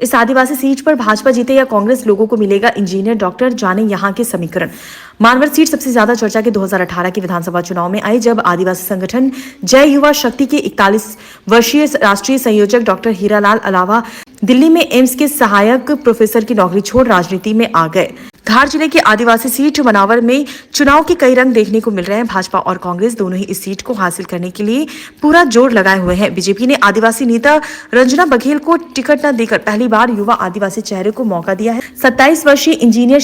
इस आदिवासी सीट पर भाजपा जीते या कांग्रेस, लोगों को मिलेगा इंजीनियर डॉक्टर, जाने यहां के समीकरण। मानवर सीट सबसे ज्यादा चर्चा के 2018 के विधानसभा चुनाव में आई, जब आदिवासी संगठन जय युवा शक्ति के 41 वर्षीय राष्ट्रीय संयोजक डॉक्टर हीरालाल अलावा दिल्ली में एम्स के सहायक प्रोफेसर की नौकरी छोड़ राजनीति में आ गए। धार जिले की आदिवासी सीट मनावर में चुनाव के कई रंग देखने को मिल रहे हैं। भाजपा और कांग्रेस दोनों ही इस सीट को हासिल करने के लिए पूरा जोर लगाए हुए हैं। बीजेपी ने आदिवासी नेता रंजना बघेल को टिकट न देकर पहली बार युवा आदिवासी चेहरे को मौका दिया है। 27 वर्षीय इंजीनियर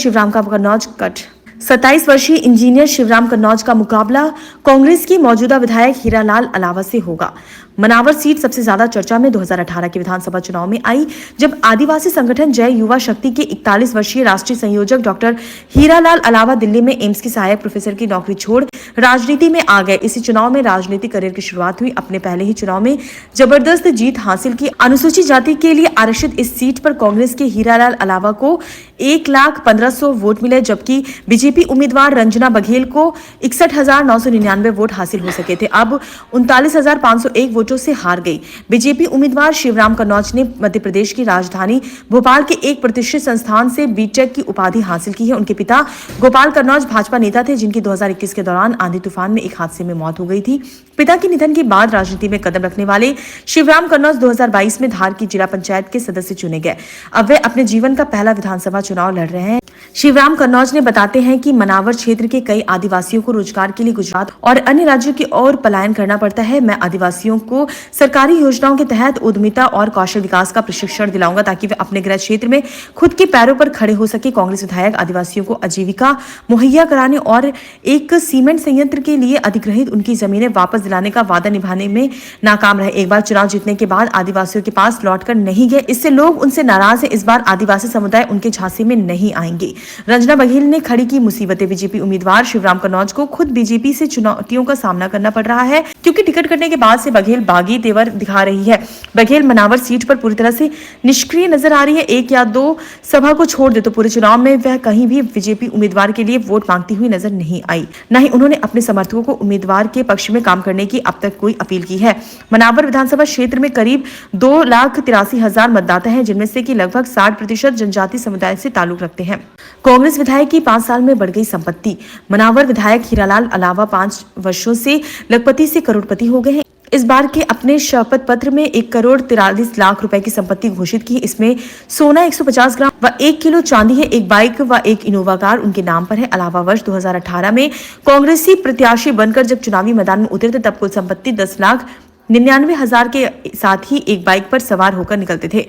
शिवराम कन्नौज का मुकाबला कांग्रेस की मौजूदा विधायक हीरालाल अलावा से होगा। मनावर सीट सबसे ज्यादा चर्चा में 2018 के विधानसभा चुनाव में आई, जब आदिवासी संगठन जय युवा शक्ति के 41 वर्षीय राष्ट्रीय संयोजक डॉक्टर हीरालाल अलावा दिल्ली में एम्स की सहायक प्रोफेसर की नौकरी छोड़ राजनीति में आ गए। इसी चुनाव में राजनीतिक करियर की शुरुआत हुई। अपने पहले ही चुनाव में जबरदस्त जीत हासिल की। अनुसूचित जाति के लिए आरक्षित इस सीट पर कांग्रेस के हीरालाल अलावा को 1,15,100 वोट मिले, जबकि बीजेपी उम्मीदवार रंजना बघेल को 61,999 वोट हासिल हो सके थे। अब 39,501 वोटों से हार गई। बीजेपी उम्मीदवार शिवराम कन्नौज ने मध्य प्रदेश की राजधानी भोपाल के एक प्रतिष्ठित संस्थान से बीटेक की उपाधि हासिल की है। उनके पिता गोपाल कन्नौज भाजपा नेता थे, जिनकी 2021 के दौरान आंधी तूफान में एक हादसे में मौत हो गई थी। पिता के निधन के बाद राजनीति में कदम रखने वाले शिवराम कन्नौज 2022 में धार की जिला पंचायत के सदस्य चुने गए। अब वे अपने जीवन का पहला विधानसभा चुनाव लड़ रहे हैं। शिवराम कन्नौज ने बताते हैं कि मनावर क्षेत्र के कई आदिवासियों को रोजगार के लिए गुजरात और अन्य राज्यों की ओर पलायन करना पड़ता है। मैं आदिवासियों को सरकारी योजनाओं के तहत उद्यमिता और कौशल विकास का प्रशिक्षण दिलाऊंगा, ताकि वे अपने गृह क्षेत्र में खुद के पैरों पर खड़े हो सके। कांग्रेस विधायक आदिवासियों को आजीविका मुहैया कराने और एक सीमेंट संयंत्र के लिए अधिग्रहित उनकी जमीनें वापस दिलाने का वादा निभाने में नाकाम रहे। एक बार चुनाव जीतने के बाद आदिवासियों के पास लौटकर नहीं गए, इससे लोग उनसे नाराज है। इस बार आदिवासी समुदाय उनके झांसे में नहीं आएंगे। रंजना बघेल ने खड़ी की मुसीबतें। बीजेपी उम्मीदवार शिवराम कन्नौज को खुद बीजेपी से चुनौतियों का सामना करना पड़ रहा है, क्योंकि टिकट कटने के बाद से बघेल बागी तेवर दिखा रही है। बघेल मनावर सीट पर पूरी तरह से निष्क्रिय नजर आ रही है। एक या दो सभा को छोड़ दे तो पूरे चुनाव में वह कहीं भी बीजेपी उम्मीदवार के लिए वोट मांगती हुई नजर नहीं आई। न ही उन्होंने अपने समर्थकों को उम्मीदवार के पक्ष में काम करने की अब तक कोई अपील की है। मनावर विधानसभा क्षेत्र में करीब 2,83,000 मतदाता हैं, जिनमें से कि लगभग 60% जनजाति समुदाय से ताल्लुक रखते हैं। कांग्रेस विधायक की 5 साल में बढ़ गई संपत्ति। मनावर विधायक हीरालाल अलावा 5 वर्षों से लखपति से करोड़पति हो गए हैं। इस बार के अपने शपथ पत्र में 1,43,00,000 रुपए की संपत्ति घोषित की। इसमें सोना 150 ग्राम व 1 किलो चांदी है। एक बाइक व एक इनोवा कार उनके नाम पर है। अलावा वर्ष 2018 में कांग्रेसी प्रत्याशी बनकर जब चुनावी मैदान में उतरे थे, तब कुल संपत्ति 10,99,000 के साथ ही एक बाइक पर सवार होकर निकलते थे।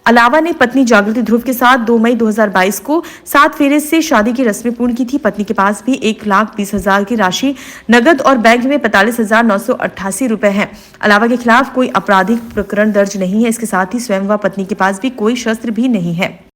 अलावा ने पत्नी जागृति ध्रुव के साथ 2 मई 2022 को 7 फेरे से शादी की रस्में पूर्ण की थी। पत्नी के पास भी 1,20,000 की राशि नगद और बैंक में 45,988 रुपए है। अलावा के खिलाफ कोई आपराधिक प्रकरण दर्ज नहीं है। इसके साथ ही स्वयं व पत्नी के पास भी कोई शस्त्र भी नहीं है।